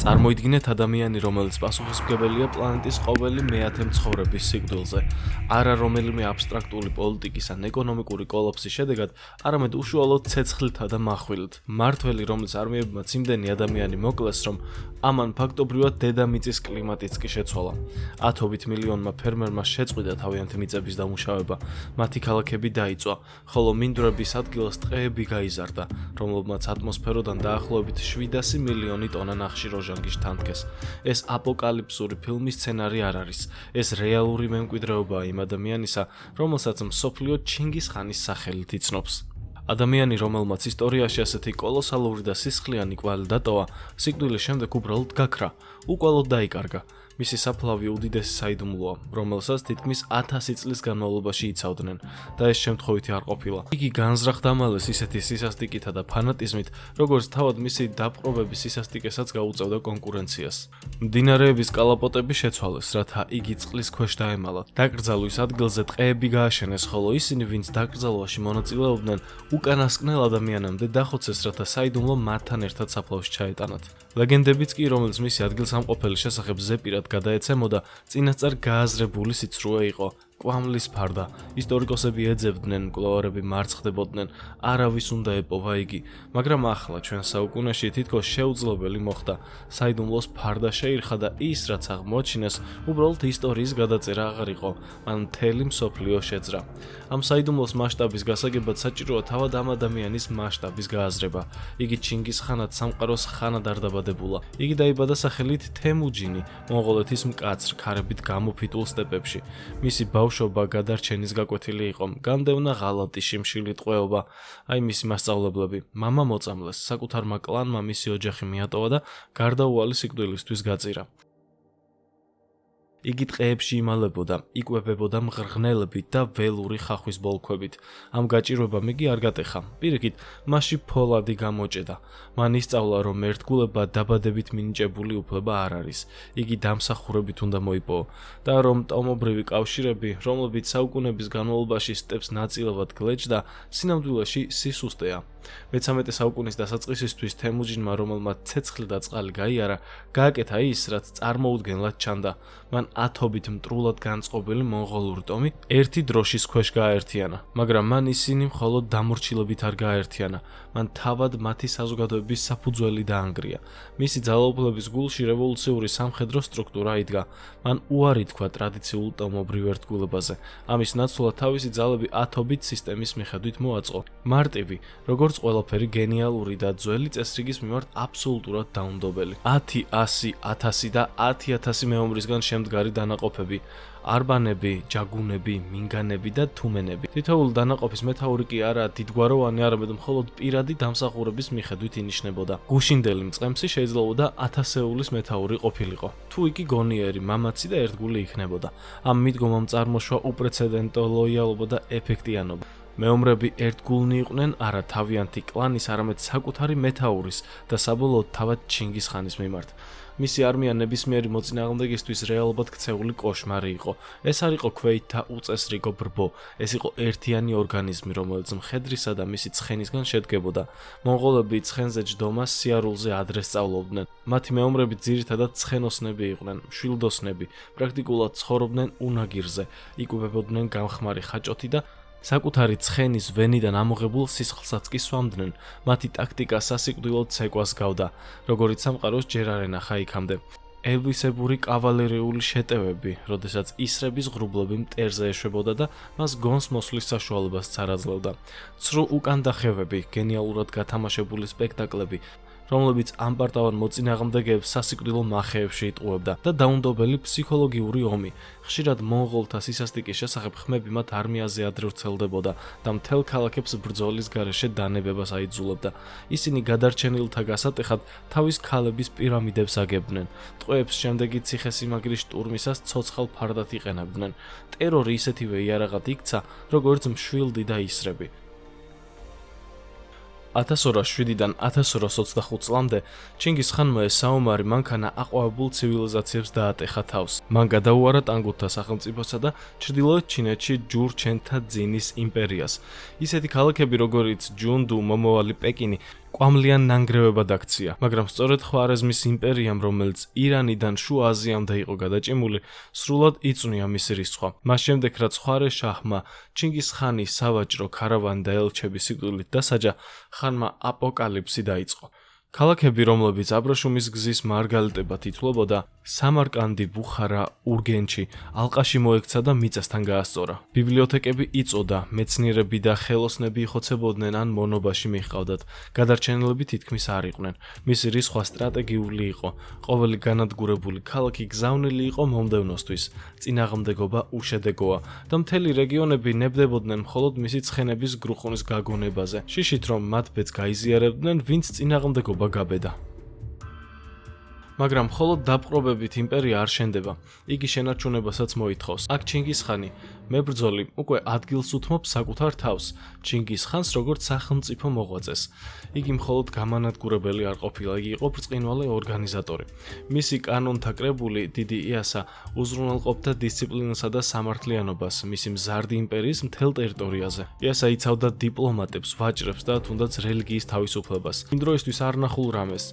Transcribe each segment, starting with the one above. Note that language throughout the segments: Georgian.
წარმოიდგინეთ ადამიანი, რომელიც პასუხისმგებელია პლანეტის ყოველი მეათე მცხოვრების სიკვდილზე. არა რომელიმე აბსტრაქტული პოლიტიკის ან ეკონომიკური კოლაფსის შედეგად, არამედ უშუალოდ ცეცხლითა და מחვილით. მართველი, რომელიც არმიებმა იმდენი ადამიანი მოკლეს, რომ ამან ფაქტობრივად დედამიწის კლიმატიც კი შეცვალა. ათობით მილიონმა ფერმერმა შეწყვიტა თავიანთი მიწების დამუშავება, მათი ქალაქები დაიწვა, ხოლო მინდვრების ადგილას ტყეები გაიზარდა, რომლებმაც ატმოსფეროდან დაახლოებით 700 მილიონი ტონა ნახშირორჟანგი თანქეს. ეს აპოკალიფსური ფილმის სცენარი არ არის. ეს რეალური მემკვიდრეობაა იმ ადამიანისა, რომელსაც მსოფლიო ჩინგის ხანის სახელით იცნობს. ადამიანი, რომელმაც ისტორიაში ასეთი კოლოსალური და სისხლიანი კვალი დატოვა, სიკვდილის შემდეგ უბრალოდ გაქრა, უკვალოდ დაიკარგა. მისი საფლავი უდიდესი საიდუმლოა, რომელსაც თითქმის 1000 წლის განმავლობაში იცავდნენ და ეს შემთხვევითი არ ყოფილა. იგი განზრახდა მალე ისეთი სისასტიკითა და ფანატიზმით, როგორც თავად მისი დაპყრობების სისასტიკესაც გაუწევდა კონკურენციას. მდინარეების კალაპოტები შეცვალეს, რათა იგი წყლის ქვეშ დაემალა. დაკრძალვის ადგილზე ტყეები გააშენეს, ხოლო ისინი, ვინც დაკრძალვაში მონაწილეობდნენ, უკანასკნელ ადამიანამდე დახოცეს, რათა საიდუმლო მათთან ერთად საფლავში ჩაეტანათ. ლეგენდებიც კი, რომელიც მისი ადგილსამყოფელი შესახებ ზეპირად გადაეცემოდა, წინასწარ გააზრებული სიცრუე იყო. კვამლის ფარდა, ისტორიკოსები ეძებდნენ, მკვლევარები მარცხდებოდნენ, არავის უნდა ეპოვა იგი, მაგრამ ახლა ჩვენ საუკუნეში თითქოს შეუძლებელი მოხდა. საიდუმლოს ფარდა შეირხა და ის, რაც აღმოაჩინეს, უბრალოდ ისტორიის გადაწერა აღარ იყო, მან მთელი მსოფლიო შეძრა. ამ საიდუმლოს მასშტაბის გასაგებად საჭიროა თავად ამ ადამიანის მასშტაბის გააზრება. იგი ჩინგის ხანად სამყაროს ხანად არ დაბადებულა. იგი დაიბადა სახელით თემუჯინი, მონღოლეთის მკაცრ ქარებით გამოფიტულ სტეპებში. მისი ბავშვობა გადარჩენის გაკვეთილი იყო, განდევნა ღალატი, შიმშილი ტყვეობა, მისი მასწავლებლები. მამა მოწამლეს, საკუთარმა კლანმა მისი ოჯახი მიატოვა და გარდაუვალი სიკვდილისთვის გაწირა. იგი ტყეებში იმალებოდა, იკვებებოდა მღრღნელებით და ველური ხახვის ბოლქვებით. ამ გაჭირვებამ იგი არ გატეხა. პირიქით, მასში ფოლადი გამოჭედა. მან ისწავლა, რომ ერთგულება დაბადებით მინიჭებული უფლება არ არის. იგი დამსახურებით უნდა მოიპოვო და რომ ტომობრივი კავშირები, რომლებიც საუკუნეების განმავლობაში სტეპს ნაწილად გლეჯდა, სინამდვილეში სისუსტეა. მე-13 საუკუნის დასაწყისისთვის თემუჯინმა, რომელმაც ცეცხლი და წყალი გაიარა, გააკეთა ის, რაც წარმოუდგენლად ჩანდა. მან ათობით მტრულად განწყობილი მონღოლური ტომი ერთი დროშის ქვეშ გააერთიანა, მაგრამ მან ისინი მხოლოდ დამორჩილებით არ გააერთიანა. მან თავად მათი საზოგადოების საფუძველი დაანგრია. მისი ძალაუფლების გულში რევოლუციური სამხედრო სტრუქტურა იდგა. მან უარი თქვა ტრადიციულ ტომობრივ ერთგულებაზე. ამის ნაცვლად თავისი ძალები ათობით სისტემის მიხედვით მოაწყო. მარტივი, როგორც ყველაფერი გენიალური და ძველი წესრიგის მიმართ აბსოლუტურად დაუნდობელი. 10, 100, 1000 და 10,000 მეომრისგან შემდგარი დანაყოფები, არბანები, ჯაგუნები, მინგანები და თუმენები. თითოეული დანაყოფის მეთაური კი არა დიდგვაროვანი, არამედ მხოლოდ პირადი დამსახურების მიხედვით ინიშნებოდა. გუშინდელი მწყემსი შეიძლებოდა 1000-ეულის მეთაური ყოფილიყო. თუ იგი გონიერი, მამაცი და ერთგული იქნებოდა. ამ მიდგომამ წარმოშვა უპრეცედენტო ლოიალობა და ეფექტიანობა. მეომრები ერთგულნი იყვნენ არა თავიანთი კლანის, არამედ საკუთარი მეთაურის და საბოლოოდ თავად ჩინგის ხანის მიმართ. მისი არმია ნებისმიერი მოწინააღმდეგისთვის რეალურად ქცეული კოშმარი იყო. ეს არ იყო ქვეითთა უწესრიგო ბრბო, ეს იყო ერთიანი ორგანიზმი, რომელიც მხედრისა და მისი ცხენისგან შედგებოდა. მონღოლები ცხენზე ჯდომას სიარულზე ადრე სწავლობდნენ. მათი მეომრები ძირითადად ცხენოსნები იყვნენ, მშვილდოსნები, პრაქტიკულად ცხოვრობდნენ უნაგირზე, იკვებებოდნენ გამხმარი ხაჭოთი და საკუთარი ცხენის ვენიდან ამოღებულ სისხლსაც კი სვამდნენ. მათი ტაქტიკა სასიკვდილო ცეკვას გავდა, როგორიც სამყაროს ჯერ არ ენახა იქამდე. ელვისებური კავალერიული შეტევები, როდესაც ისრების ღრუბლები მტერზე ეშვებოდა და მას გონს მოსვლის საშუალებას წარაძლევდა. ცრუ უკანდახევები, გენიალურად გათამაშებული სპექტაკლები, რომლებიც ამპარტავან მოწინააღმდეგეებს სასიკვდილო მახეებში იტყუებდა და დაუნდობელი ფსიქოლოგიური ომი. ხშირად მონღოლთა სისასტიკის შესახებ ხმები მათ არმიაზე ადრე ვრცელდებოდა და მთელ ქალაქებს ბრძოლის გარეშე დანებებას აიძულებდა. ისინი გადარჩენილთა გასატეხად თავის ქალების პირამიდებს აგებდნენ. ტყვეებს შემდეგი ციხესიმაგრის შტურმისას ცოცხალ ფარდად იყენებდნენ. ტერორი ისეთივე იარაღად იქცა, როგორც მშვილდი და ისრები. 1207-დან 1225 წლამდე ჩინგის ხანმა ეს საომარი მანქანა აყვავებულ ცივილიზაციებს დაატეხა თავს. მან გადაუარა ტანგუთთა სახელმწიფოსა და ჩრდილოეთ ჩინეთში ჯურჩენთა ძინის იმპერიას. ისეთი ქალაქები, როგორიც ჯუნდუ, მომავალი პეკინი, კვამლიან ნანგრევებად აქცია, მაგრამ სწორედ ხვარეზმის იმპერიამ, რომელიც ირანიდან შუა აზიამდე იყო გადაჭიმული, სრულად იწვნია მისი რისხვა. მას შემდეგ, რაც ხვარეს შაჰმა ჩინგის-ხანის სავაჭრო ქარავანი და ელჩები სიკვდილით დასაჯა, ხანმა აპოკალიფსი დაიწყო. ქალაქები, რომლებიც აბრაშუმის გზის მარგალიტებად ითვლებოდა, სამარკანდი, ბუხარა, ურგენჩი, ალყაში მოექცა და მიწასთან გაასწორა. ბიბლიოთეკები იწოდა, მეცნიერები და ხელოსნები იხოცებოდნენ ან მონობაში მიჰყავდათ, გადარჩენილები თითქმის არ იყვნენ. მისი რისხვა სტრატეგიული იყო, ყოველი განადგურებული ქალაქი გზავნილი იყო მომდევნოსთვის, წინააღმდეგობა უშედეგოა და მთელი რეგიონები ნებდებოდნენ მხოლოდ მისი ცხენების გრუხუნის გაგონებაზე, შიშით რომ მათ ბედს გაიზიარებდნენ, ვინც წინააღმდეგობა გაბედა. მაგრამ მხოლოდ დაპყრობებით იმპერია არ შენდება, იგი შენარჩუნებასაც მოითხოვს. აქ ჩინგის-ხანი, მებრძოლი, უკვე ადგილს უთმობს საკუთარ თავს, ჩინგის-ხანს როგორც სახელმწიფო მოღვაწეს. იგი მხოლოდ გამანადგურებელი არ ყოფილა, იგი იყო ბრწყინვალე ორგანიზატორი. მისი კანონთა კრებული, დიდი იასა, უზრუნველყოფდა დისციპლინასა და სამართლიანობას მისი მზარდი იმპერიის მთელ ტერიტორიაზე. იასა იცავდა დიპლომატებს, ვაჭრებს და თუნდაც რელიგიის თავისუფლებას. იმ დროისთვის არ ნახულ რამეს,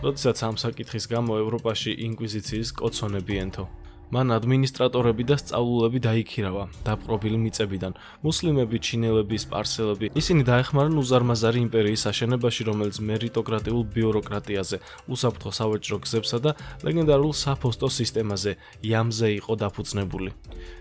როდესაც ამ საკითხის გამო ევროპაში ინკვიზიციის კოცონები ენთო. მან ადმინისტრატორები და სწავლულები დაიქირავა დაპყრობილი მიწებიდან, მუსლიმები, ჩინელები, სპარსელები. ისინი დაეხმარნენ უზარმაზარი იმპერიის აშენებაში, რომელიც მერიტოკრატიულ ბიუროკრატიაზე, უსაფრთხო სავაჭრო გზებსა და ლეგენდარულ საფოსტო სისტემაზე, იამზე იყო დაფუძნებული.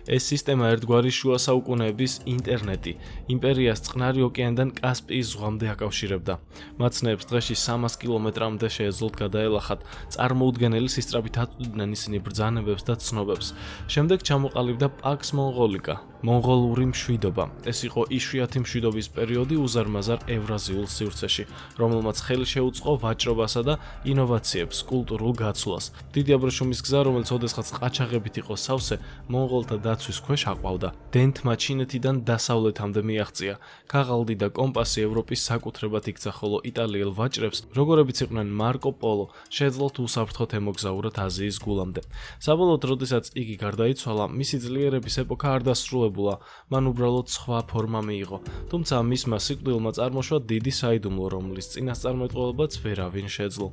ეს სისტემა ერთგვარი შუა საუკუნეების ინტერნეტი, იმპერიას წყნარი ოკეანიდან კასპიის ზღვამდე აკავშირებდა. მაცნეებს დღეში 300 კილომეტრამდე შეეძლოთ გადაელახათ, წარმოუდგენელი სისწრაფით აწვდიდნენ ისინი ბრძანებებს და ცნობებს. შემდეგ ჩამოყალიბდა პაქს მონღოლიკა, მონღოლური მშვიდობა. ეს იყო იშვიათი მშვიდობის პერიოდი უზარმაზარ ევრაზიულ სივრცეში, რომელმაც ხელი შეუწყო ვაჭრობასა და ინოვაციებს, კულტურულ გაცვლას. დიდი აბრეშუმის გზა, რომელიც ოდესღაც ყაჩაღებით იყო სავსე, მონღოლთა დაცვის ქვეშ აყვავდა. დენთმა ჩინეთიდან დასავლეთამდე მიაღწია. ქაღალდი და კომპასი ევროპის საკუთრებად იქცა, ხოლო იტალიელ ვაჭრებს, როგორებიც იყვნენ მარკო პოლო, შეეძლოთ უსაფრთხოდ ემოგზაურათ აზიის გულამდე. საბოლოოდ, როდესაც იგი გარდაიცვალა, მისი ძლიერების ეპოქა არ დასრულებულა, მან უბრალოდ სხვა ფორმა მიიღო. თუმცა მისმა სიკვდილმა წარმოშვა დიდი საიდუმლო, რომლის წინასწარმეტყველებაც ვერავინ შეძლო.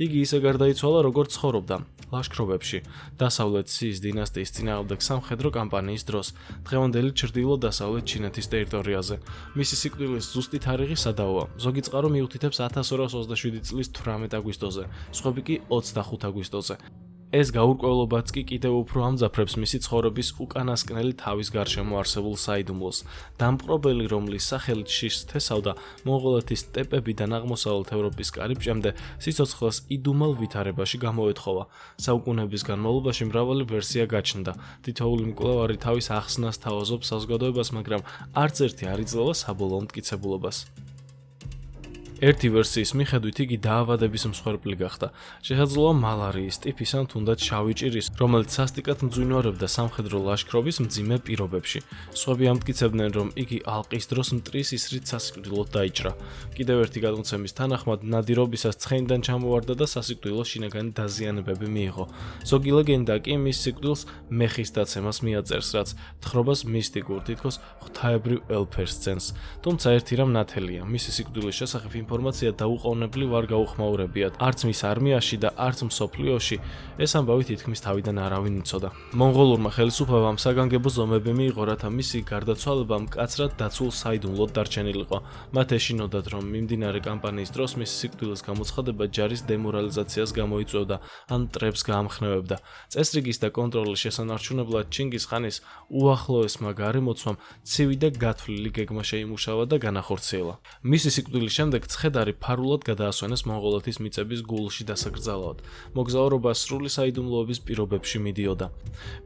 იგი ისე გარდაიცვალა, როგორც ცხოვრობდა, ლაშქრობებში, დასავლეთ სიის დინასტიის წინააღმდეგ სამხედრო კამპანიის დროს, დღევანდელი ჩრდილო-დასავლეთ ჩინეთის ტერიტორიაზე. მისი სიკვდილის ზუსტი თარიღი სადავოა. ზოგი წყარო მიუთითებს 1227 წლის 18 აგვისტოზე, სხვები კი 25 აგვისტოზე. ეს გაურკვევლობაც კი კიდევ უფრო ამძაფრებს მისი ცხოვრების უკანასკნელი თავის გარშემო არსებულ საიდუმლოს. დამპყრობელი, რომლის სახელით შიშს თესავდა, მონღოლეთის სტეპებიდან აღმოსავლეთ ევროპის კარიბჭემდე სიცოცხლეს იდუმალ ვითარებაში გამოეთხოვა. საუკუნეების განმავლობაში მრავალი ვერსია გაჩნდა. თითოეული მკვლევარი თავის ახსნას თავაზობს საზოგადოებას, მაგრამ არც ერთი არ იძლევა საბოლოო მტკიცებულობას. ერთი ვერსიის მიხედვით იგი დაავადების მსხვერპლი გახდა. შესაძლოა მალარიის ტიფის ან თუნდაც შავი ჭირის, რომელიც სასტიკად მძვინვარებდა სამხედრო ლაშქრობის მძიმე პირობებში. სხვები ამტკიცებდნენ, რომ იგი ალყის დროს მტრის ისრით სასიკვდილოდ დაიჭრა. კიდევ ერთი გადმოცემის თანახმად, ნადირობისას ცხენიდან ჩამოვარდა და სასიკვდილო შინაგანი დაზიანებები მიიღო. ზოგი ლეგენდა კი მის სიკვდილს მეხის დაცემას მიაწერს, რაც თხრობას მისტიკურ, თითქოს ღვთაებრივ ელფერს სცენს. თუმცა ერთი რამ ნათელია, მისი სიკვდილის შესახებ ინფორმაცია დაუყოვნებლივ არ გაუხმაურებიათ, არც მის არმიაში და არც მსოფლიოში. ეს ამბავი თითქმის თავიდან არავინ იცოდა. მონღოლურმა ხელისუფლებამ საგანგებო ზომები მიიღო, რათა მისი გარდაცვალება მკაცრად დაცულ საიდუმლოდ დარჩენილიყო. მათ ეშინოდათ, რომ მიმდინარე კამპანიის დროს მისი სიკვდილის გამოცხადება ჯარის დემორალიზაციას გამოიწვევდა ან მტრებს გაამხნევებდა. წესრიგის და კონტროლის შესანარჩუნებლად ჩინგის-ხანის უახლოესმა გარემოცვამ ცივი და გათვლილი გეგმა შეიმუშავა და განახორციელა. მისი სიკვდილის შემდეგ ცხედარი ფარულად გადაასვენეს მონღოლეთის მიწების გულში დასაკრძალავად. მოგზაურობა სრული საიდუმლოების პირობებში მიდიოდა.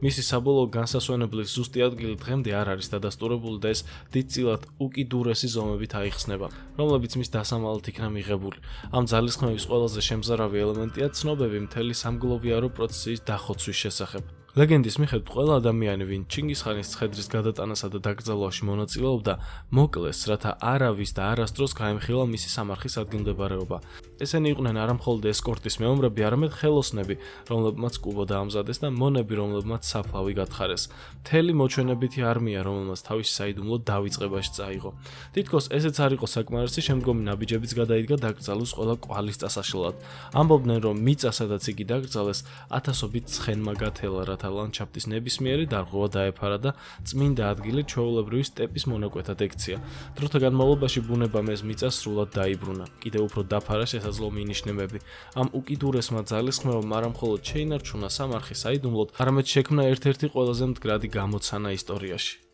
მისი საბოლოო განსასვენებლის ზუსტი ადგილი დღემდე არ არის დადასტურებული და ეს დიდწილად უკიდურესი ზომებით აიხსნება, რომლებიც მის დასამალად იქნა მიღებული. ამ ძალისხმევის ყველაზე შემზარავი ელემენტია ცნობები მთელი სამგლოვიარო პროცესის დახოცვის შესახებ. ლეგენდის მიხედვით, ყველა ადამიანი, ვინ ჩინგის-ხანის ცხედრის გადატანასა და დაკრძალვაში მონაწილეობდა, მოკლეს, რათა არავის და არასდროს გაემხილა მისი სამარხის ადგილმდებარეობა. ესენი იყვნენ არა მხოლოდ ესკორტის მეომრები, არამედ ხელოსნები, რომლებმაც კუბო დაამზადეს და მონები, რომლებმაც საფლავი გათხარეს. მთელი მოჩვენებითი არმია, რომელმაც თავის საიდუმლო დავიწყებაში წაიღო. თითქოს ესეც არ იყო საკმარისი, შემდგომი ნაბიჯებიც გადაიდგა დაკრძალვის ყველა კვალის წასაშლელად. ამბობდნენ, რომ მიწა, სადაც იგი დაკრძალეს, ათასობით ცხენმა გათელა, რათა ლანდშაფტის ნებისმიერი დარღვევა დაეფარა და წმინდა ადგილი ჩვეულებრივი სტეპის მონაკვეთად ექცია. დროთა განმავლობაში ბუნებამ ეს მიწა სრულად დაიბრუნა. კიდევ უფრო დაფარა შესაძლო მინიშნებები. ამ უკიდურესმა ძალისხმევამ არა მხოლოდ შეინარჩუნა სამარხი საიდუმლოდ, არამედ შექმნა ერთ-ერთი ყველაზე მდგრადი გამოცანა ისტორიაში.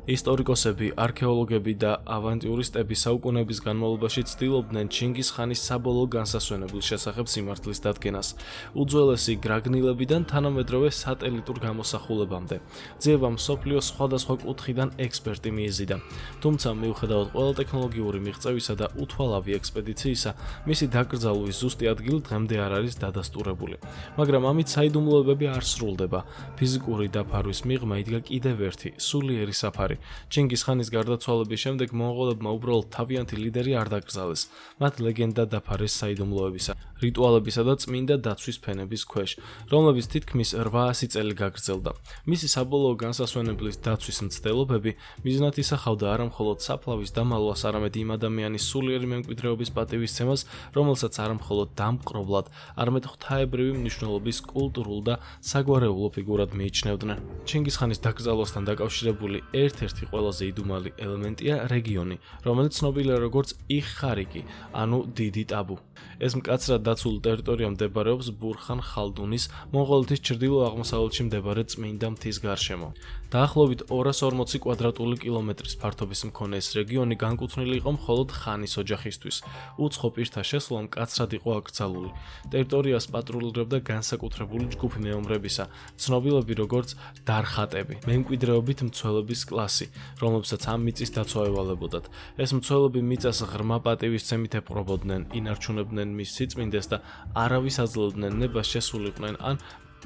ისტორიკოსები, არქეოლოგები და ავანტიურისტები საუკუნეების განმავლობაში ცდილობდნენ ჩინგის ხანის საბოლოო განსასვენებლის შესახებ სიმართლის დადგენას, უძველესი გრაგნილებიდან თანამედროვე სატელიტურ გამოსახულებამდე. ძიება მსოფლიოს სხვადასხვა კუთხიდან ექსპერტი მიიზიდა. თუმცა მიუხედავად ყველა ტექნოლოგიური მიღწევისა და უთვალავი ექსპედიციისა, მისი დაკრძალვის ზუსტი ადგილი დღემდე არ არის დადასტურებული. მაგრამ ამით საიდუმლოებები არ სრულდება. ფიზიკური დაფარვის მიღმა იდგა კიდევ ერთი სულიერი საფარი. ჩინგის ხანის გარდაცვალების შემდეგ მონღოლებმა უბრალოდ თავიანთი ლიდერი არ დაკრძალეს. მათ ლეგენდა დაფარეს საიდუმლოებისა, რიტუალებისა და წმინდა დაცვის ფენების ქვეშ, რომლებიც თითქმის 800 წელი გაგრძელდა. მისი საბოლოო განსასვენებლის დაცვის მცდელობები მიზნად ისახავდა არა მხოლოდ საფლავის დამალვას, არამედ იმ ადამიანის სულიერი მემკვიდრეობის პატივისცემას, რომელსაც არა მხოლოდ დამპყრობლად, არამედ ღვთაებრივი მნიშვნელობის კულტურულ და საგვარეულო ფიგურად მიიჩნევდნენ. ჩინგის ხანის დაკრძალვასთან დაკავშირებული ერთ-ერთი ყველაზე იდუმალი ელემენტია რეგიონი, რომელიც ცნობილია როგორც იხ-ხარიკი, ანუ დიდი ტაბუ. ეს მკაცრად დაცულ ტერიტორია მდებარეობს ბურხან ხალდუნის, მონღოლეთის ჩრდილო-აღმოსავლეთში მდებარე წმინდა მთის გარშემო. დაახლოებით 240 კვადრატული კილომეტრის ფართობის მქონე ეს რეგიონი განკუთვნილი იყო მხოლოდ ხანის ოჯახისთვის. უცხო პირთა შესვლა მკაცრად იყო აკრძალული. ტერიტორიას პატრულირებდა განსაკუთრებული ჯგუფი მეომრებისა, ცნობილები როგორც დარხატები, მემკვიდრეობით მცველების კლასი, რომლებსაც ამ მიწის დაცვა ევალებოდათ. ეს მცველები მიწას ღრმა პატივისცემით ეპყრობოდნენ, ინარჩუნებდნენ მის სიწმინდეს და არავის აძლევდნენ ნებას შესულიყვნენ ან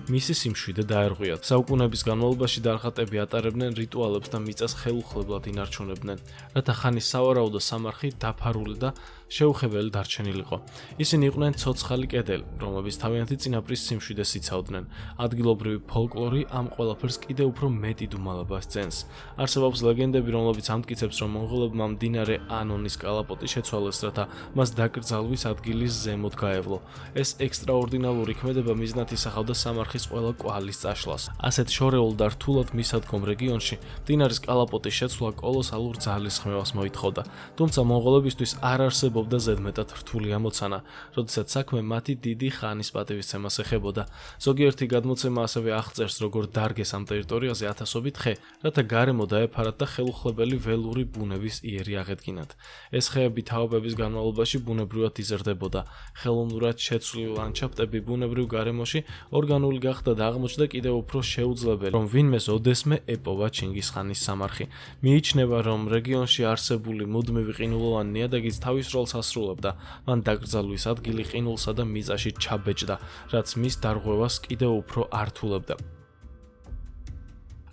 მისი სიმშვიდე დაერღვიათ. საუკუნეების განმავლობაში დარხატები ატარებდნენ რიტუალებს და მიწას ხელუხლებლად ინარჩუნებდნენ, რათა ხანის სავარაუდო სამარხი დაფარული და შეუხებელი დარჩენილიყო. ისინი იყვნენ ცოცხალი კედელი, რომლებიც თავიანთი წინაპრის სიმშვიდეს იცავდნენ. ადგილობრივი ფოლკლორი ამ ყველაფერს კიდევ უფრო მეტ იდუმალებას წენს. არსებობს ლეგენდები, რომლებიც ამტკიცებს, რომ მონღოლებმა მდინარე ანონის კალაპოტი შეცვალეს, რათა მას დაკრძალვის ადგილის ზემოთ გაევლო. ეს ექსტრაორდინალური ქმედება მიზნად ისახავდა სამარხის ყველა კვალის წაშლას. ასეთ შორეულ და რთულად მისადგომ რეგიონში მდინარის კალაპოტის შეცვლა კოლოსალურ ძალისხმევას მოითხოვდა. თუმცა მონღოლებისთვის არ არსებობდა ზედმეტად რთული ამოცანა, როდესაც საქმე მათი დიდი ხანის პატივისცემას ეხებოდა. ზოგიერთი გადმოცემა ასევე აღწერს, როგორ დარგეს ამ ტერიტორიაზე ათასობით ხე, რათა გარემო დაეფარათ და ხელუხლებელი ველური ბუნების იერი აღედგინათ. ეს ხეები თაობების განმავლობაში ბუნებრივად იზრდებოდა. ხელოვნურად შეცვლილი ლანდშაფტები ბუნებრივ გარემოში ორგანული გახდა და აღმოჩნდა კიდევ უფრო შეუძლებელი, რომ ვინმეს ოდესმე ეპოვა ჩინგის ხანის სამარხი. მიიჩნევა, რომ რეგიონში არსებული მუდმივი ყინულოვანი ნიადაგიც თავის როლს ასრულებდა. მან დაკრძალვის ადგილი ყინულსა და მიწაში ჩაბეჭდა, რაც მის დარღვევას კიდევ უფრო ართულებდა.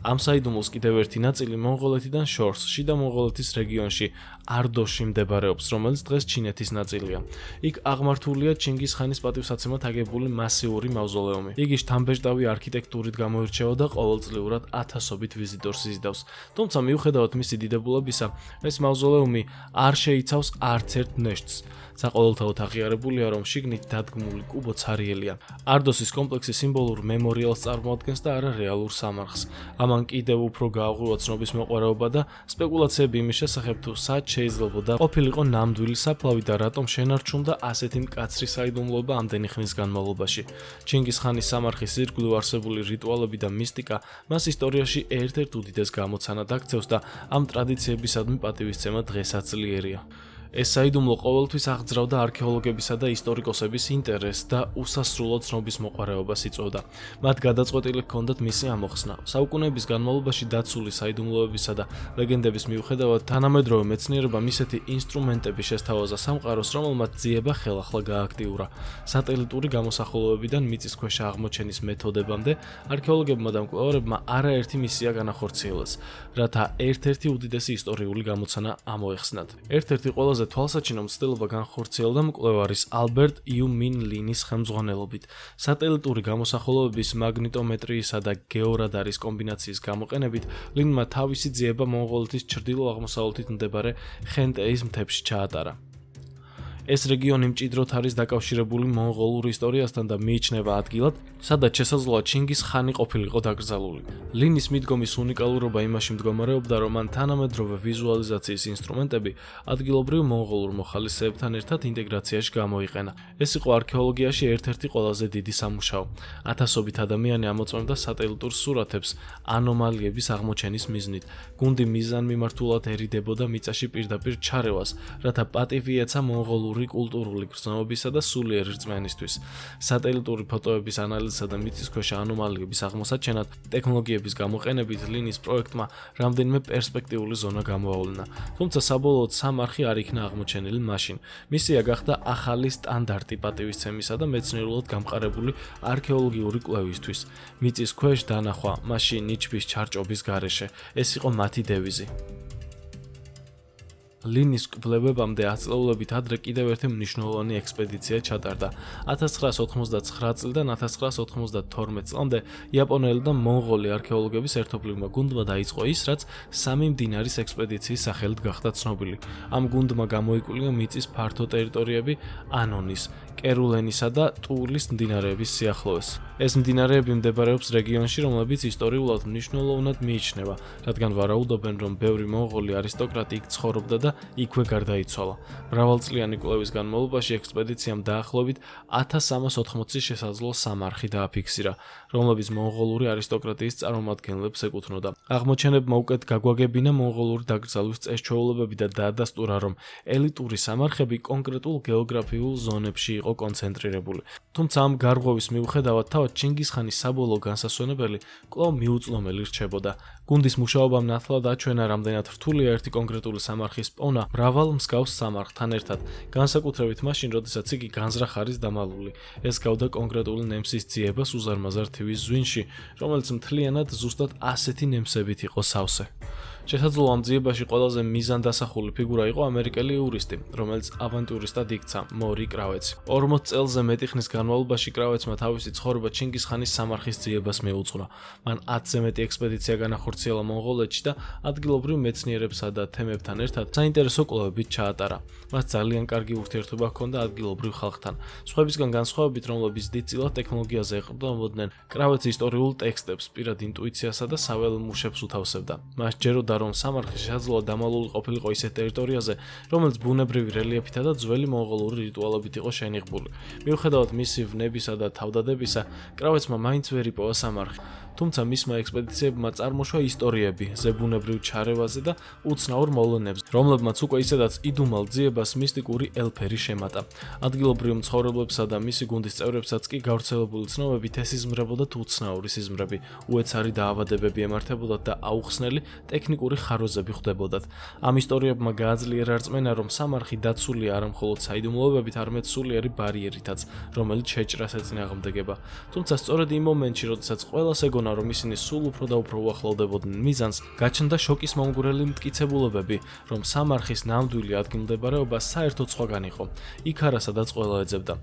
ამ საიდუმლოს კიდევ ერთი ნაწილი მონღოლეთიდან შორს, შიდა მონღოლეთის რეგიონში, არდოში მდებარეობს, რომელიც დღეს ჩინეთის ნაწილია. იქ აღმართულია ჩინგის ხანის პატივსაცემად აგებული მასიური მავზოლეუმი. იგი შთამბეჭდავი არქიტექტურით გამოირჩევა და ყოველწლიურად ათასობით ვიზიტორს იზიდავს. თუმცა მიუხედავად მისი დიდებულებისა, ეს მავზოლეუმი არ შეიცავს არც ერთ ნეშტს. საყოველთაოდ აღიარებულია, რომ შიგნით დადგმული კუბო ცარიელია. არდოსის კომპლექსი სიმბოლურ მემორიალს წარმოადგენს და არა რეალურ სამარხს. ამან კიდევ უფრო გააღვივა ცნობის მოყვარეობა და სპეკულაციები იმის შესახებ, თუ სად შეიძლებოდა ყოფილიყო ნამდვილი საფლავი და რატომ შენარჩუნდა ასეთი მკაცრი საიდუმლოება ამდენი ხნის განმავლობაში. ჩინგის ხანის სამარხის ირგვლივ არსებული რიტუალები და მისტიკა მას ისტორიაში ერთ-ერთ უდიდეს გამოცანად აქცევს და ამ ტრადიციებისადმი პატივისცემა დღესაც ძლიერია. ეს საიდუმლო ყოველთვის აღძრავდა არქეოლოგებისა და ისტორიკოსების ინტერესს და უსასრულო ცნობის მოყვარეობას იწვევდა. მათ გადაწყვეტილი ჰქონდათ მისი ამოხსნა. საუკუნეების განმავლობაში დაცული საიდუმლოებისა და ლეგენდების მიუხედავად, თანამედროვე მეცნიერებამ ისეთი ინსტრუმენტები შესთავაზა სამყაროს, რომელმაც ძიება ხელახლა გააქტიურა. სატელიტური გამოსახულობებიდან მიწისქვეშა აღმოჩენის მეთოდებამდე, არქეოლოგებმა და მკვლევარებმა არაერთი მისია განახორციელეს, რათა ერთ-ერთი უდიდესი ისტორიული გამოცანა ამოეხსნათ. ერთ-ერთი ყველაზე ყველაზე თვალსაჩინო მცდელობა განხორციელდა მკვლევარის ალბერტ იუ მინ ლინის ხელმძღვანელობით. სატელიტური გამოსახულობების მაგნიტომეტრიისა და გეორადარის კომბინაციის გამოყენებით ლინმა თავისი ძიება მონღოლეთის ჩრდილო-აღმოსავლეთით მდებარე ხენტეის მთებში ჩაატარა. ეს რეგიონი მჭიდროდ არის დაკავშირებული მონღოლურ ისტორიასთან და მიიჩნევა ადგილად, სადაც შესაძლოა ჩინგის ხანი ყოფილიყო დაკრძალული. ლინის მიდგომის უნიკალურობა იმაში მდგომარეობდა, რომ მან თანამედროვე ვიზუალიზაციის ინსტრუმენტები ადგილობრივ მონღოლურ მოხალისეებთან ერთად ინტეგრაციაში გამოიყენა. ეს იყო არქეოლოგიაში ერთ-ერთი ყველაზე დიდი სამუშაო. ათასობით ადამიანი ამოწმებდა სატელიტურ სურათებს ანომალიების აღმოჩენის მიზნით. გუნდი მიზანმიმართულად ერიდებოდა მიწაში პირდაპირ ჩარევას, რათა პატივი ეცა მონღოლურ კულტურული გრძნობისა და სულიერი რწმენისთვის. სატელიტური ფოტოების ანალიზსა და მიწისქვეშა ანომალიების აღმოსაჩენად ტექნოლოგიების გამოყენებით ლინის პროექტმა რამდენიმე პერსპექტიული ზონა გამოავლინა. თუმცა საბოლოოდ სამარხი არ იქნა აღმოჩენილი მაშინ. მისია გახდა ახალი სტანდარტი პატივისცემისა და მეცნიერულად გამყარებული არქეოლოგიური კვლევისთვის. მიწის ქვეშ დანახვა, მასში ნიჩბის ჩარჭობის გარეშე. ეს იყო მათი დევიზი. ლინის კვლევებამდე 10 წლეულობით ადრე კიდევ ერთი მნიშვნელოვანი ექსპედიცია ჩატარდა. 1989 წლიდან 1992 წლამდე იაპონელი და მონღოლი არქეოლოგების ერთობლივმა გუნდმა დაიწყო ის, რაც სამი მდინარის ექსპედიციის სახელით გახდა ცნობილი. ამ გუნდმა გამოიკვლია მიწის ფართო ტერიტორიები ანონის, კერულენისა და ტულის მდინარეების სიახლოვეს. ეს მდინარეები მდებარეობს რეგიონში, რომლებიც ისტორიულად მნიშვნელოვნად მიიჩნევა, რადგან ვარაუდობენ, რომ ბევრი მონღოლი არისტოკრატი იქ ცხოვრობდა და იქვე გარდაიცვალა. მრავალწლიანი კვლევის განმავლობაში ექსპედიციამ დაახლოებით 1380 შესაძლო სამარხი დააფიქსირა, რომლებიც მონღოლური არისტოკრატიის წარმომადგენლებს ეკუთვნოდა. აღმოჩენებმა უკეთ გაგვაგებინა მონღოლური დაკრძალვის წესჩვეულებები და დაადასტურა, რომ ელიტური სამარხები კონკრეტულ გეოგრაფიულ ზონებში იყო კონცენტრირებული. თუმცა ამ გარღვევის მიუხედავად თავად ჩინგისხანის საბოლოო განსასვენებელი კვლავ მიუწვდომელი რჩებოდა. გუნდის მუშაობამ ნათლად აჩვენა, რამდენად რთულია ერთი კონკრეტული სამარხის პოვნა მრავალ მსგავს სამარხთან ერთად, განსაკუთრებით მაშინ, როდესაც იგი განზრახ არის დამალული. ეს გავდა კონკრეტული ნემსის ძიებას უზარმაზარ თივის ზვინში, რომელიც მთლიანად ზუსტად ასეთი ნემსებით იყო სავსე. შესაძლოა ამ ძიებაში ყველაზე მიზანდასახული ფიგურა იყო ამერიკელი იურისტი, რომელიც ავანტიურისტად იქცა, მორი კრავეცი. 40 წელზე მეტი ხნის განმავლობაში კრავეცმა თავისი ცხოვრება ჩინგისხანის სამარხის ძიებას მიუძღვნა. მან 10-ზე მეტი ექსპედიცია განახორციელა მონღოლეთში და ადგილობრივ მეცნიერებსა და თემებთან ერთად საინტერესო კვლევებით ჩაატარა. მას ძალიან კარგი ურთიერთობა ჰქონდა ადგილობრივ ხალხთან. სხვებისგან განსხვავებით, რომლებიც დიდწილად ტექნოლოგიაზე ეყრდნობოდნენ, კრავეცი ისტორიულ ტექსტებს, პირად ინტუიციასა და საველე მუშებს უთავსებდა. მას ჯეროდა, რომ სამარხი შესაძლოა დამალული ყოფილიყო ისეთ ტერიტორიაზე, რომელიც ბუნებრივი რელიეფითა და ძველი მონღოლური რიტუალებით იყო შენიღბული. მიუხედავად მისი ვნებისა და თავდადებისა, კრავეცმა მაინც ვერ იპოვა სამარხი. თუმცა მისმა ექსპედიციებმა წარმოშვა ისტორიები ზებუნებრივ ჩარევაზე და უცნაურ მოვლენებზე, რომლებმაც უკვე ისედაც იდუმალ ძიებას მისტიკური ელფერი შემატა. ადგილობრივ მცხოვრებლებსა და მისი გუნდის წევრებსაც კი გავრცელებული ცნობებით ესიზმრებოდათ უცნაური სიზმრები, უეცარი დაავადებები ემართებოდათ და აუხსნელი ტექნიკური ხაროზები ხვდებოდათ. ამ ისტორიებმა გააძლიერა რწმენა, რომ სამარხი დაცულია არა მხოლოდ საიდუმლოებებით, არამედ სულიერი ბარიერითაც, რომელიც შეჭრას ეწინააღმდეგება. თუმცა სწორედ იმ მომენტში, როდესაც ყველას ეგონა, რომ ისინი სულ უფრო და უფრო უახლოვდებოდნენ მიზანს, გაჩნდა შოკის მომგვრელი მტკიცებულებები, რომ სამარხის ნამდვილი ადგილმდებარეობა საერთოდ სხვაგან იყო. იქ არა, სადაც ყველა ეძებდა.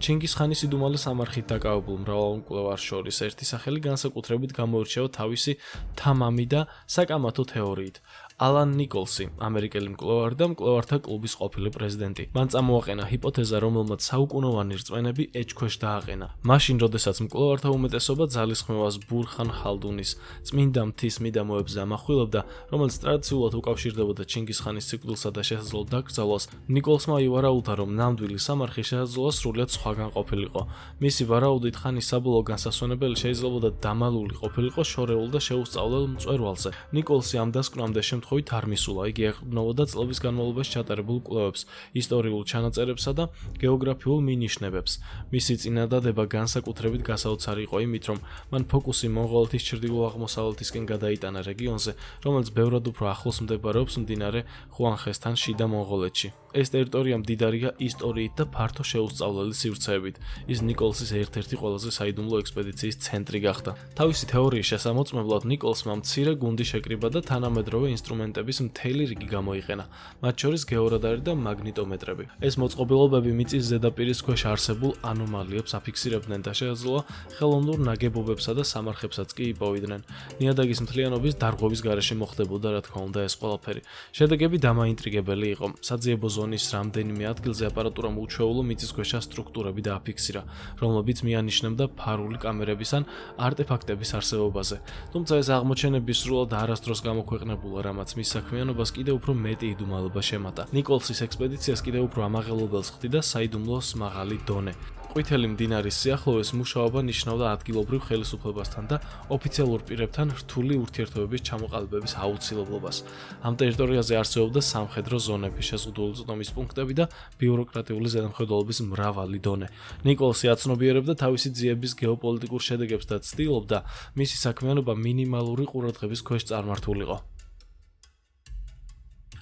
ჩინგისხანის იდუმალი სამარხით დაკავებულ მრავალ მკვლევარს შორის ერთი სახელი განსაკუთრებით გამოირჩევა თავისი თამამი და საკამათო თეორიით. ალან ნიკოლსი, ამერიკელი მკვლევარი და მკვლევართა კლუბის ყოფილი პრეზიდენტი. მან წამოაყენა ჰიპოთეზა, რომელმაც საუკუნოვანი რწმენები ეჭქვეშ დააყენა. მაშინ, როდესაც მკვლევართა უმეტესობა ძალისხმევას ბურხან ხალდუნის წმინდა მთის მიდამოებზე ამახვილებდა, რომელიც ტრადიციულად უკავშირდებოდა ჩინგისხანის სიკვდილსა და შესაძლო დაკრძალვას, ნიკოლსმა ივარაუდა, რომ ნამდვილი სამარხი შესაძლოა სრულიად სხვაგან ყოფილიყო. მისი ვარაუდით, ხანის საბოლოო განსასვენებელი შეიძლებოდა დამალული ყოფილიყო შორეულ და შეუსწავლელ მწვერვალზე. ნიკოლსი ამ დასკვნამდე შემთხვევით არ მისულა, იგი ეყრდნობოდა წლების განმავლობაში ჩატარებულ კვლევებს, ისტორიულ ჩანაწერებსა და გეოგრაფიულ მინიშნებებს. მისი წინადადება განსაკუთრებით გასაოცარი იყო იმით, რომ მან ფოკუსი მონღოლეთის ჩრდილო-აღმოსავლეთისკენ გადაიტანა რეგიონზე, რომელიც ბევრად უფრო ახლოს მდებარეობს მდინარე ხუანხესთან შიდა მონღოლეთში. ეს ტერიტორია მდიდარია ისტორიით და ფართო შეუსწავლელი სივრცეებით. ის ნიკოლსის ერთ-ერთი ყველაზე საიდუმლო ექსპედიციის ცენტრი გახდა. თავისი თეორიის შესამოწმებლად ნიკოლსმა მცირე გუნდი შეკრიბა და თანამედროვე ინსტრუმენტები ინსტრუმენტების მთელი რიგი გამოიყენა, მათ შორის გეორადარი და მაგნიტომეტრები. ეს მოწყობილობები მიწის ზედაპირის ქვეშ არსებულ ანომალიებს აფიქსირებდნენ და შეეძლო ხელოვნურ ნაგებობებსა და სამარხებსაც კი იპოვიდნენ. ნიადაგის მთლიანობის დარღვევის გარეშე მოხდებოდა, რა თქმა უნდა, ეს ყველაფერი. შედეგები დამაინტრიგებელი იყო. საძიებო ზონის რამდენიმე ადგილზე აპარატურამ უჩვეულო მიწისქვეშა სტრუქტურები დააფიქსირა, რომლებიც მიანიშნებდა ფარული კამერების ან არტეფაქტების არსებობაზე. თუმცა ეს აღმოჩენები სრულად არასდროს გამოქვეყნებულა, რამაც მის საქმიანობას კიდევ უფრო მეტი იდუმალება შემატა. ნიკოლსის ექსპედიციას კიდევ უფრო ამაღელობელს ხდიდა საიდუმლოს მაღალი დონე. ყვითელი მდინარის სიახლოვეს მუშაობა ნიშნავდა ადგილობრივ ხელისუფლებასთან და ოფიციალურ პირებთან რთული ურთიერთობების ჩამოყალიბების აუცილებლობას. ამ ტერიტორიაზე არსებობდა სამხედრო ზონები, შეზღუდული წვდომის პუნქტები და ბიუროკრატიული ზედამხედველობის მრავალი დონე. ნიკოლსი აცნობიერებდა თავისი ძიების გეოპოლიტიკურ შედეგებს და ცდილობდა, მისი საქმიანობა მინიმალური ყურადღების ქვეშ წარმართულიყო.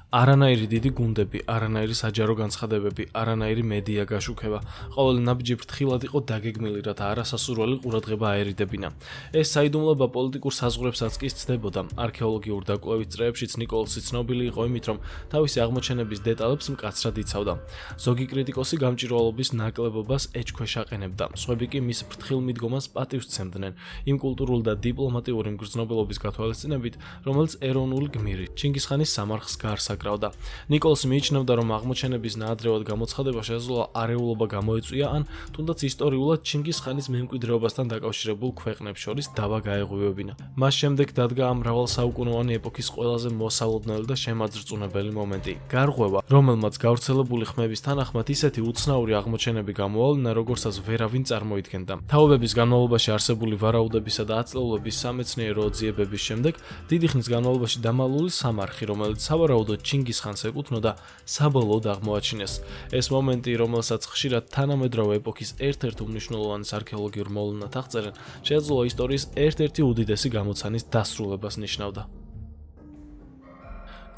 არანაირი დიდი გუნდები, არანაირი საჯარო განცხადებები, არანაირი მედია გაშუქება. ყოველი ნაბიჯი ფრთხილად იყო დაგეგმილი, რათა არასასურველი ყურადღება აერიდებინა. ეს საიდუმლოება პოლიტიკურ საზღვრებსაც კი სცდებოდა. არქეოლოგიურ დაკვლევის წრეებშიც ნიკოლსი ცნობილი იყო იმით, რომ თავისი აღმოჩენების დეტალებს მკაცრად იცავდა. ზოგი კრიტიკოსი გამჭვირვალობის ნაკლებობას ეჭქვეშ აყენებდა. სხვები კი მის ფრთხილ მიდგომას პატივს სცემდნენ, იმ კულტურული და დიპლომატიური მგრძნობელობის გათვალისწინებით, რომელიც ეროვნული გმირი, ჩინგისხანის სამარხს გარს კრავდა. ნიკოლსი მიიჩნევდა, რომ აღმოჩენების ნაადრევად გამოცხადება შესაძლოა არეულობა გამოეწვია ან თუნდაც ისტორიულად ჩინგისხანის მემკვიდრეობასთან დაკავშირებულ ქვეყნებს შორის დავა გაეღვივებინა. მას შემდეგ დადგა ამ მრავალსაუკუნოვანი ეპოქის ყველაზე მოსალოდნელი და შემაძრწუნებელი მომენტი. გარღვევა, რომელმაც გავრცელებული ხმების თანახმად ისეთი უცნაური აღმოჩენები გამოავლინა, როგორცაც ვერავინ წარმოიდგენდა. თაობების განმავლობაში არსებული ვარაუდებისა და აწლეულების სამეცნიერო ძიებების შემდეგ დიდი ხნის განმავლობაში დამალული სამარხი, რომელიც სავარაუდოდ ჩინგისხანს ეკუთვნოდა, საბოლოოდ აღმოაჩინეს. ეს მომენტი, რომელსაც ხშირად თანამედროვე ეპოქის ერთ-ერთ უმნიშვნელოვანეს არქეოლოგიურ მოვლენად აღწერენ, შეეძლო ისტორიის ერთ-ერთი უდიდესი გამოცანის დასრულებას ნიშნავდა.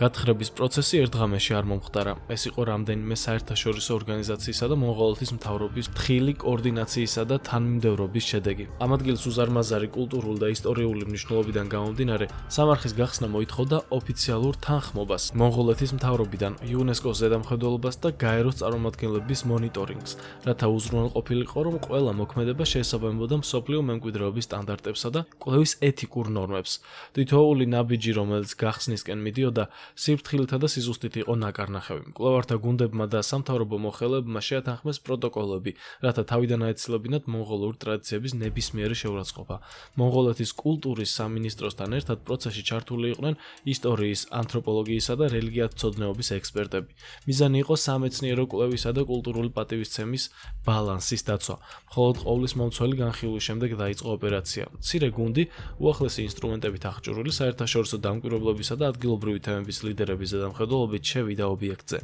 გათხრების პროცესი ერთ ღამეში არ მომხდარა. ეს იყო რამდენიმე საერთაშორისო ორგანიზაციისა და მონღოლეთის მთავრობის ფრთხილი კოორდინაციისა და თანმიმდევრობის შედეგი. ამ ადგილს უზარმაზარი კულტურული და ისტორიული მნიშვნელობიდან გამომდინარე, სამარხის გახსნა მოითხოვდა ოფიციალურ თანხმობას მონღოლეთის მთავრობიდან, იუნესკოს ზედამხედველობას და გაეროს წარმომადგენლების მონიტორინგს, რათა უზრუნველყოფილიყო, რომ ყველა მოქმედება შეესაბამებოდა მსოფლიო მემკვიდრეობის სტანდარტებსა და კვლევის ეთიკურ ნორმებს. თითოეული ნაბიჯი, რომელიც გახსნისკენ მიდიოდა, სიფრთხილთა და სიზუსტით იყო ნაკარნახევი. მკვლევართა გუნდებმა და სამთავრობო მოხელეებმა შეათანხმეს პროტოკოლები, რათა თავიდან აეცილებინათ მონღოლური ტრადიციების ნებისმიერი შეურაცხყოფა. მონღოლეთის კულტურის სამინისტროსთან ერთად პროცესში ჩართული იყვნენ ისტორიის, ანთროპოლოგიისა და რელიგიათმცოდნეობის ექსპერტები. მიზანი იყო სამეცნიერო კვლევისა და კულტურული პატივისცემის ბალანსის დაცვა. მხოლოდ ყოვლის მომცველი განხილვის შემდეგ დაიწყო ოპერაცია. მცირე გუნდი, უახლესი ინსტრუმენტებით აღჭურვილი საერთაშორისო დამკვირვებლობისა და ადგილობრივი თემების ლიდერების ზედამხედველობით შევიდა ობიექტზე.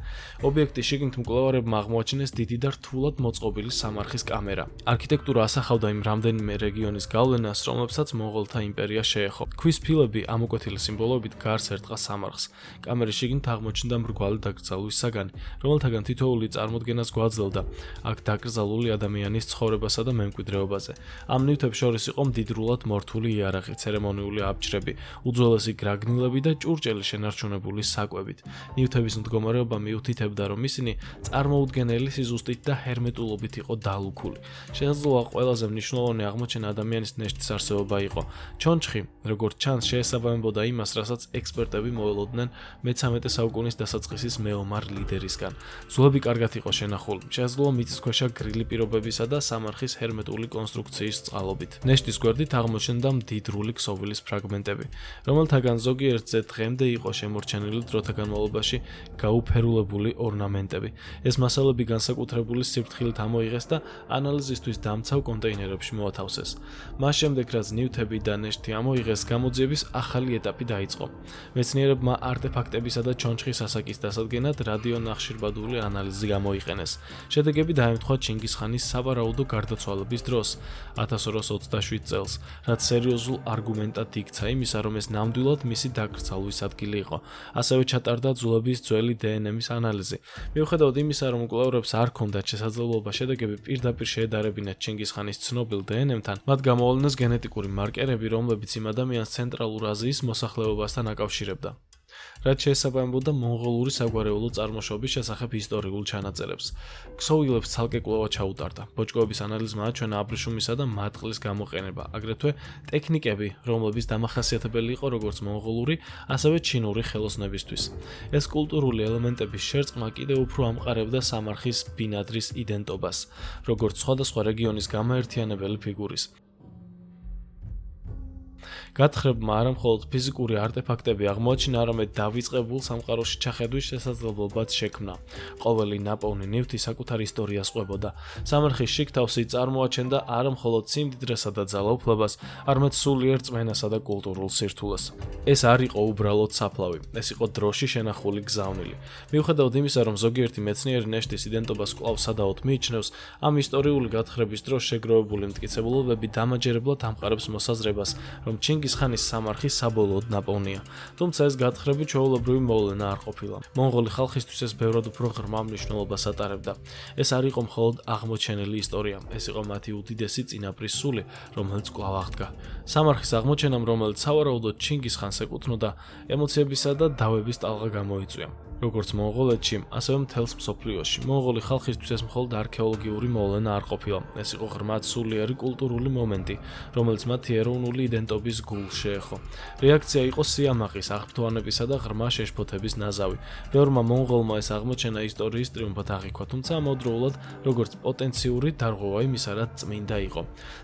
ობიექტის შიგნით მკვლევარებმა აღმოაჩინეს დიდი და რთულად მოწყობილი სამარხის კამერა. არქიტექტურა ასახავდა იმ რამდენიმე რეგიონის გავლენას, რომლებსაც მონღოლთა იმპერია შეეხო. ქვის ფილები ამოკვეთილი სიმბოლოებით გარს ერტყა სამარხს. კამერის შიგნით აღმოჩნდა მრგვალი დაკრძალვის საგანი, რომელთაგან თითოეული წარმოდგენას გვაძლევდა აქ დაკრძალული ადამიანის ცხოვრებასა და მემკვიდრეობაზე. ამ ნივთებს შორის იყო მდიდრულად მორთული იარაღი, ცერემონიული აბჯრები, უძველესი გრაგნილები და ჭურჭელი შენარჩუნებული საკვებით. ნივთების მდგომარეობა მიუთითებდა, რომ ისინი წარმოუდგენელი სიზუსტით და ჰერმეტულობით იყო დალუქული. შესაძლოა ყველაზე მნიშვნელოვანი აღმოჩენა ადამიანის ნეშტის არსებობა იყო. ჩონჩხი, როგორც ჩანს, შეესაბამებოდა იმას, რასაც ექსპერტები მოველოდნენ მე-13 საუკუნის დასაწყისის მეომარ ლიდერისგან. ძვლები კარგად იყო შენახული. შესაძლოა მიწისქვეშა გრილი პირობებისა და სამარხის ჰერმეტული კონსტრუქციის წყალობით. ნეშტის გვერდით აღმოჩნდა მდიდრული ქსოვილის ფრაგმენტები, რომელთაგან ზოგიერთზე დღემდე იყო შემორჩენილი დროთა განმავლობაში გაუფერულებული ორნამენტები. ეს მასალები განსაკუთრებული სიფრთხილით ამოიღეს და ანალიზისთვის დამცავ კონტეინერებში მოათავსეს. მას შემდეგ, რაც ნივთები და ნეშტი ამოიღეს, გამოძიების ახალი ეტაპი დაიწყო. მეცნიერებმა არტეფაქტებისა და ჩონჩხის ასაკის დასადგენად რადიონახშირბადული ანალიზი გამოიყენეს. შედეგები დაემთხვა ჩინგისხანის სავარაუდო გარდაცვალების დროს, 1227 წელს, რაც სერიოზულ არგუმენტად იქცა იმისა, რომ ეს ნამდვილად მისი დაკრძალვის ადგილი იყო. ასევე ჩატარდა ძვლების ძველი დნმ-ის ანალიზი. მიუხედავად იმისა, რომ მკვლევარებს არ ჰქონდათ შესაძლებლობა შედეგები პირდაპირ შეედარებინათ ჩინგისხანის ცნობილ დნმ-თან, მათ გამოავლინეს გენეტიკური მარკერები, რომლებიც იმ ადამიანს ცენტრალურ აზიის მოსახლეობასთან აკავშირებდა. რაც შეესაბამებოდა მონღოლური საგვარეულო წარმოშობის შესახებ ისტორიულ ჩანაწერებს. ქსოვილებს ცალკე კვლევა ჩაუტარდა. ბოჭკოების ანალიზმა აჩვენა აბრეშუმისა და მატყლის გამოყენება, აგრეთვე ტექნიკები, რომლებიც დამახასიათებელი იყო როგორც მონღოლური, ასევე ჩინური ხელოსნებისთვის. ეს კულტურული ელემენტების შერწყმა კიდევ უფრო ამყარებდა სამარხის ბინადრის იდენტობას, როგორც სხვადასხვა რეგიონის გამაერთიანებელი ფიგურის. გათხრებმა არა მხოლოდ ფიზიკური არტეფაქტები აღმოაჩინა, არამედ დავიწყებულ სამყაროში ჩახედვის შესაძლებლობაც შექმნა. ყოველი ნაპოვნი ნივთი საკუთარ ისტორიას ყვებოდა. სამარხის შიგთავსი წარმოაჩენდა არა მხოლოდ სიმდიდრესა და ძალაუფლებას, არამედ სულიერ რწმენასა და კულტურულ სირთულეს. ეს არ იყო უბრალოდ საფლავი, ეს იყო დროში შენახული გზავნილი. მიუხედავად იმისა, რომ ზოგიერთი მეცნიერი ნეშტის იდენტობას კვლავ სადავოდ მიიჩნევს, ამ ისტორიული გათხრების დროს შეგროვებული მტკიცებულებები დამაჯერებლად ამყარებს მოსაზრებას, რომ ჩინგისხანის სამარხი საბოლოოდ ნაპოვნია. თუმცა ეს გათხრები ჩვეულებრივი მოვლენა არ ყოფილა. მონღოლი ხალხისთვის ეს ბევრად უფრო ღრმა მნიშვნელობას ატარებდა. ეს არ იყო მხოლოდ აღმოჩენილი ისტორია, ეს იყო მათი უდიდესი წინაპრის სული, რომელიც კვლავ აღდგა. სამარხის აღმოჩენამ, რომელიც სავარაუდოდ ჩინგისხანს ეკუთვნოდა, ემოციებისა და დავების ტალღა გამოიწვია. როგორც მონღოლეთში, ასევე მთელს მსოფლიოში. მონღოლი ხალხისთვის ეს მხოლოდ არქეოლოგიური მოვლენა არ ყოფილა. ეს იყო ღრმად სულიერი კულტურული მომენტი, რომელიც მათი ეროვნული იდენტობის გულს შეეხო. რეაქცია იყო სიამაყის, აღფრთოვანებისა და ღრმა შეშფოთების ნაზავი. ბევრმა მონღოლმა ეს აღმოჩენა ისტორიის ტრიუმფად აღიქვა, თუმცა ამავდროულად როგორც პოტენციური დარღვევა იმისა, რაც წმინდა იყო.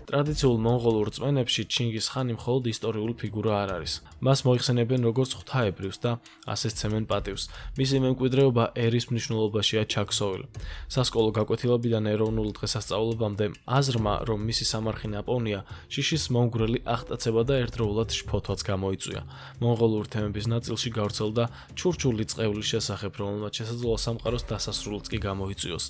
ტრადიციულ მონღოლურ რწმენებში ჩინგისხანი მხოლოდ ისტორიული ფიგურა არ არის. მას მოიხსენებენ როგორც ღვთაებრივს და ასე სცემენ პატივს. მისი მემკვიდრეობა ერის მნიშვნელობაშია ჩაქსოვილი. სასკოლო გაკვეთილებიდან ეროვნულ დღესასწაულებამდე აზრმა, რომ მისი სამარხი ნაპოვნია, შიშის მომგვრელი აღტაცება და ერთდროულად შფოთვაც გამოიწვია. მონღოლური თემების ნაწილში გავრცელდა ჩურჩული წყევლის შესახებ, რომელმაც შესაძლოა სამყაროს დასასრულიც კი გამოიწვიოს.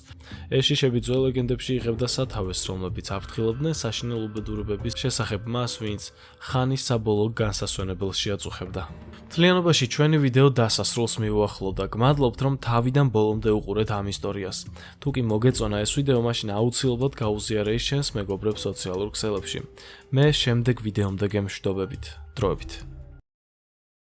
ეს შიშები ძველ ლეგენდებში იღებდა სათავეს, რომლებიც აფრთხილებდნენ საშინელ უბედურებების შესახებ მას, ვინც ხანის საბოლოო განსასვენებელს შეაწუხებდა. მთლიანობაში ჩვენი ვიდეო დასასრულს მიუახლოვდა. გმადლობთ, რომ თავიდან ბოლომდე უყურეთ ამ ისტორიას. თუ კი მოგეწონა ეს ვიდეო, მაშინ აუცილებლად გაუზიარეის ჩვენს მეგობრებს სოციალურ ქსელებში. მე შემდეგ ვიდეომდე გემშვიდობებით. დროებით.